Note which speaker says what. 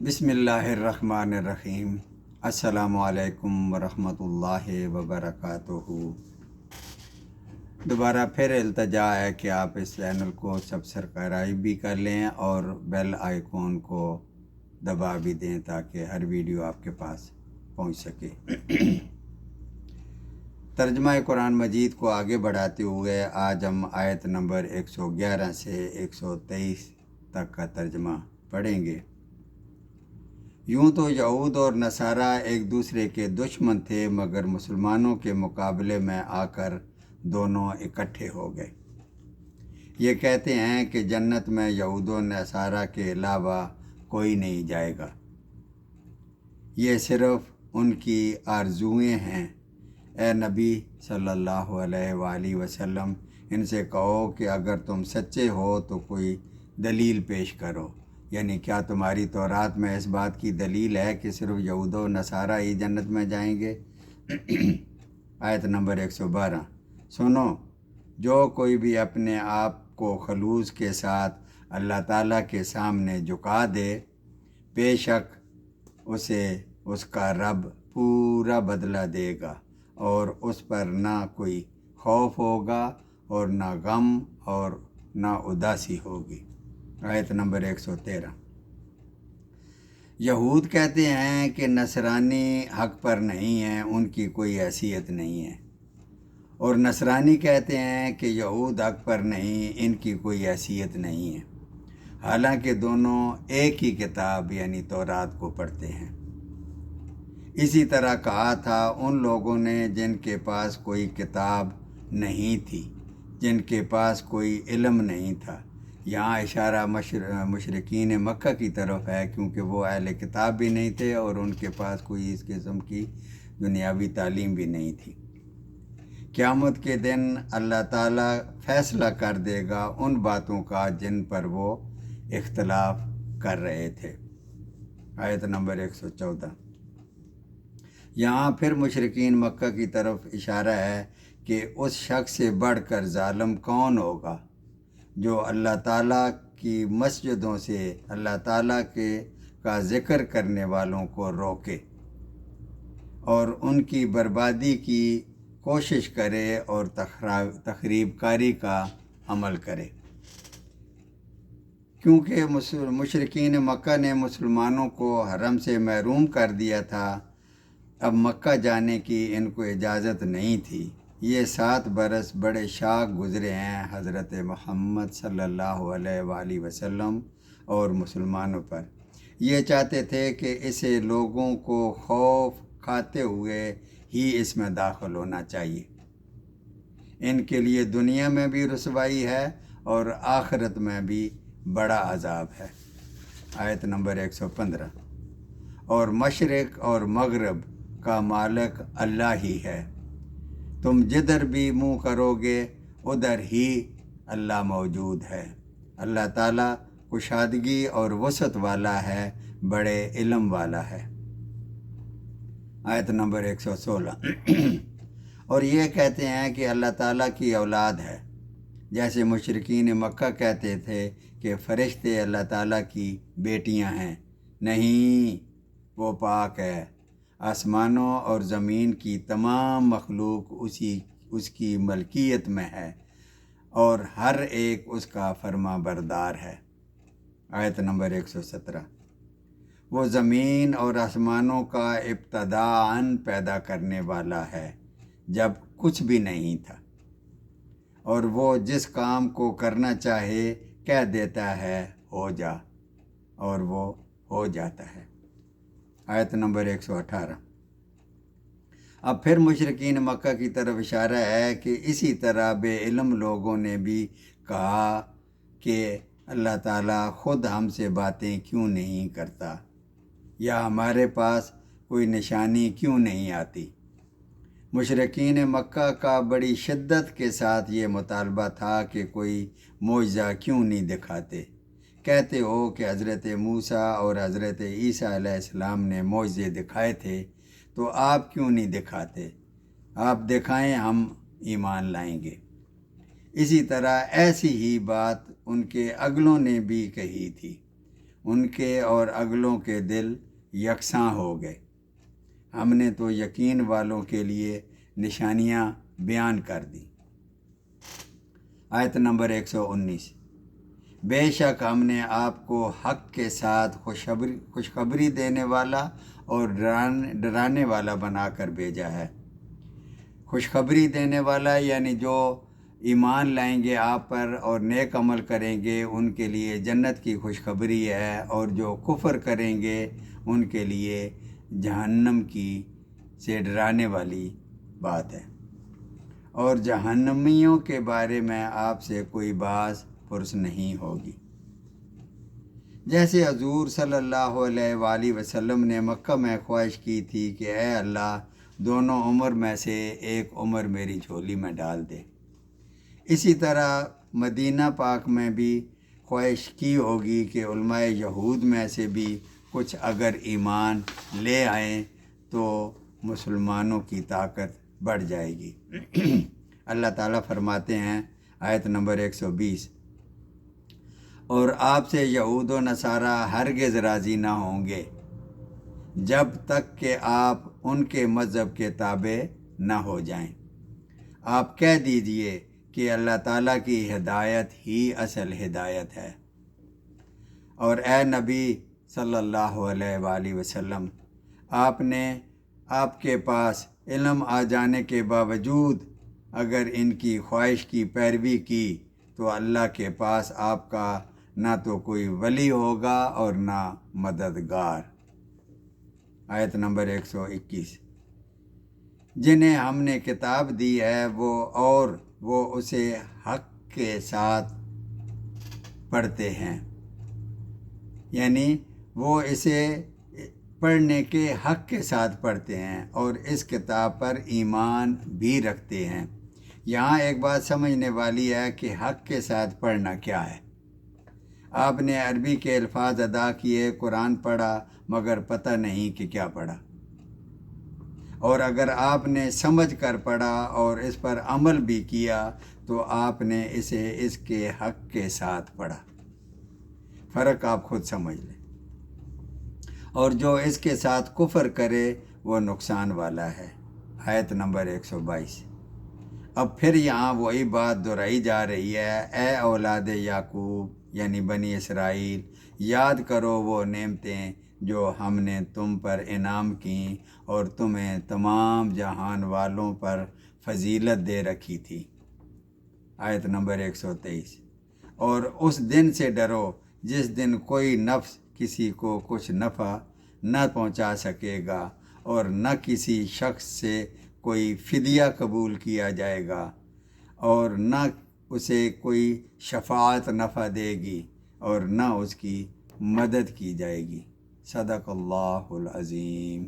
Speaker 1: بسم اللہ الرحمن الرحیم۔ السلام علیکم ورحمۃ اللہ وبرکاتہ۔ دوبارہ پھر التجا ہے کہ آپ اس چینل کو سبسکرائب بھی کر لیں اور بیل آئیکن کو دبا بھی دیں تاکہ ہر ویڈیو آپ کے پاس پہنچ سکے۔ ترجمہ قرآن مجید کو آگے بڑھاتے ہوئے آج ہم آیت نمبر 111 سے 123 تک کا ترجمہ پڑھیں گے۔ یوں تو یہود اور نصارہ ایک دوسرے کے دشمن تھے، مگر مسلمانوں کے مقابلے میں آ کر دونوں اکٹھے ہو گئے۔ یہ کہتے ہیں کہ جنت میں یہود و نصارہ کے علاوہ کوئی نہیں جائے گا۔ یہ صرف ان کی آرزوئیں ہیں۔ اے نبی صلی اللہ علیہ وآلہ وسلم، ان سے کہو کہ اگر تم سچے ہو تو کوئی دلیل پیش کرو، یعنی کیا تمہاری تورات میں اس بات کی دلیل ہے کہ صرف یہود و نصارہ ہی جنت میں جائیں گے؟ آیت نمبر 112۔ سنو، جو کوئی بھی اپنے آپ کو خلوص کے ساتھ اللہ تعالیٰ کے سامنے جھکا دے، بے شک اسے اس کا رب پورا بدلہ دے گا، اور اس پر نہ کوئی خوف ہوگا اور نہ غم اور نہ اداسی ہوگی۔ آیت نمبر 113۔ یہود کہتے ہیں کہ نصرانی حق پر نہیں ہیں، ان کی کوئی حیثیت نہیں ہے، اور نصرانی کہتے ہیں کہ یہود حق پر نہیں، ان کی کوئی حیثیت نہیں ہے، حالانکہ دونوں ایک ہی کتاب یعنی تورات کو پڑھتے ہیں۔ اسی طرح کہا تھا ان لوگوں نے جن کے پاس کوئی کتاب نہیں تھی، جن کے پاس کوئی علم نہیں تھا۔ یہاں اشارہ مشرکین مکہ کی طرف ہے، کیونکہ وہ اہل کتاب بھی نہیں تھے اور ان کے پاس کوئی اس قسم کی دنیاوی تعلیم بھی نہیں تھی۔ قیامت کے دن اللہ تعالیٰ فیصلہ کر دے گا ان باتوں کا جن پر وہ اختلاف کر رہے تھے۔ آیت نمبر 114۔ یہاں پھر مشرکین مکہ کی طرف اشارہ ہے کہ اس شخص سے بڑھ کر ظالم کون ہوگا جو اللہ تعالیٰ کی مسجدوں سے اللہ تعالیٰ کا ذکر کرنے والوں کو روکے اور ان کی بربادی کی کوشش کرے اور تخریب کاری کا عمل کرے۔ کیونکہ مشرکین مکہ نے مسلمانوں کو حرم سے محروم کر دیا تھا، اب مکہ جانے کی ان کو اجازت نہیں تھی۔ یہ 7 برس بڑے شاق گزرے ہیں حضرت محمد صلی اللہ علیہ وآلہ وسلم اور مسلمانوں پر۔ یہ چاہتے تھے کہ اسے لوگوں کو خوف کھاتے ہوئے ہی اس میں داخل ہونا چاہیے۔ ان کے لیے دنیا میں بھی رسوائی ہے اور آخرت میں بھی بڑا عذاب ہے۔ آیت نمبر 115۔ اور مشرق اور مغرب کا مالک اللہ ہی ہے، تم جدھر بھی منہ کرو گے ادھر ہی اللہ موجود ہے۔ اللہ تعالیٰ کشادگی اور وسعت والا ہے، بڑے علم والا ہے۔ آیت نمبر 116۔ اور یہ کہتے ہیں کہ اللہ تعالیٰ کی اولاد ہے، جیسے مشرکین مکہ کہتے تھے کہ فرشتے اللہ تعالیٰ کی بیٹیاں ہیں۔ نہیں، وہ پاک ہے، آسمانوں اور زمین کی تمام مخلوق اس کی ملکیت میں ہے اور ہر ایک اس کا فرما بردار ہے۔ آیت نمبر 117۔ وہ زمین اور آسمانوں کا ابتداءً پیدا کرنے والا ہے جب کچھ بھی نہیں تھا، اور وہ جس کام کو کرنا چاہے کہہ دیتا ہے ہو جا، اور وہ ہو جاتا ہے۔ آیت نمبر 118۔ اب پھر مشرکین مکہ کی طرف اشارہ ہے کہ اسی طرح بے علم لوگوں نے بھی کہا کہ اللہ تعالیٰ خود ہم سے باتیں کیوں نہیں کرتا، یا ہمارے پاس کوئی نشانی کیوں نہیں آتی۔ مشرکین مکہ کا بڑی شدت کے ساتھ یہ مطالبہ تھا کہ کوئی معجزہ کیوں نہیں دکھاتے۔ کہتے ہو کہ حضرت موسیٰ اور حضرت عیسیٰ علیہ السلام نے معجزے دکھائے تھے، تو آپ کیوں نہیں دکھاتے؟ آپ دکھائیں، ہم ایمان لائیں گے۔ اسی طرح ایسی ہی بات ان کے اگلوں نے بھی کہی تھی۔ ان کے اور اگلوں کے دل یکساں ہو گئے۔ ہم نے تو یقین والوں کے لیے نشانیاں بیان کر دیں۔ آیت نمبر 119، بے شک ہم نے آپ کو حق کے ساتھ خوشخبری دینے والا اور ڈرانے والا بنا کر بھیجا ہے۔ خوشخبری دینے والا یعنی جو ایمان لائیں گے آپ پر اور نیک عمل کریں گے ان کے لیے جنت کی خوشخبری ہے، اور جو کفر کریں گے ان کے لیے جہنم کی سے ڈرانے والی بات ہے۔ اور جہنمیوں کے بارے میں آپ سے کوئی باز پرس نہیں ہوگی۔ جیسے حضور صلی اللہ علیہ وآلہ وسلم نے مکہ میں خواہش کی تھی کہ اے اللہ دونوں عمر میں سے ایک عمر میری جھولی میں ڈال دے، اسی طرح مدینہ پاک میں بھی خواہش کی ہوگی کہ علماء یہود میں سے بھی کچھ اگر ایمان لے آئیں تو مسلمانوں کی طاقت بڑھ جائے گی۔ اللہ تعالیٰ فرماتے ہیں آیت نمبر 120، اور آپ سے یہود و نصارہ ہرگز راضی نہ ہوں گے جب تک کہ آپ ان کے مذہب کے تابع نہ ہو جائیں۔ آپ کہہ دیجئے کہ اللہ تعالیٰ کی ہدایت ہی اصل ہدایت ہے، اور اے نبی صلی اللہ علیہ وآلہ وسلم، آپ کے پاس علم آ جانے کے باوجود اگر ان کی خواہش کی پیروی کی تو اللہ کے پاس آپ کا نہ تو کوئی ولی ہوگا اور نہ مددگار۔ آیت نمبر 121، جنہیں ہم نے کتاب دی ہے وہ اسے حق کے ساتھ پڑھتے ہیں، یعنی وہ اسے پڑھنے کے حق کے ساتھ پڑھتے ہیں اور اس کتاب پر ایمان بھی رکھتے ہیں۔ یہاں ایک بات سمجھنے والی ہے کہ حق کے ساتھ پڑھنا کیا ہے۔ آپ نے عربی کے الفاظ ادا کیے، قرآن پڑھا، مگر پتہ نہیں کہ کیا پڑھا، اور اگر آپ نے سمجھ کر پڑھا اور اس پر عمل بھی کیا تو آپ نے اسے اس کے حق کے ساتھ پڑھا۔ فرق آپ خود سمجھ لیں۔ اور جو اس کے ساتھ کفر کرے وہ نقصان والا ہے۔ آیت نمبر 122، اب پھر یہاں وہی بات دہرائی جا رہی ہے، اے اولاد یعقوب یعنی بنی اسرائیل، یاد کرو وہ نعمتیں جو ہم نے تم پر انعام کیں اور تمہیں تمام جہان والوں پر فضیلت دے رکھی تھی۔ آیت نمبر 123، اور اس دن سے ڈرو جس دن کوئی نفس کسی کو کچھ نفع نہ پہنچا سکے گا اور نہ کسی شخص سے کوئی فدیہ قبول کیا جائے گا اور نہ اسے کوئی شفاعت نفع دے گی اور نہ اس کی مدد کی جائے گی۔ صدق اللہ العظیم۔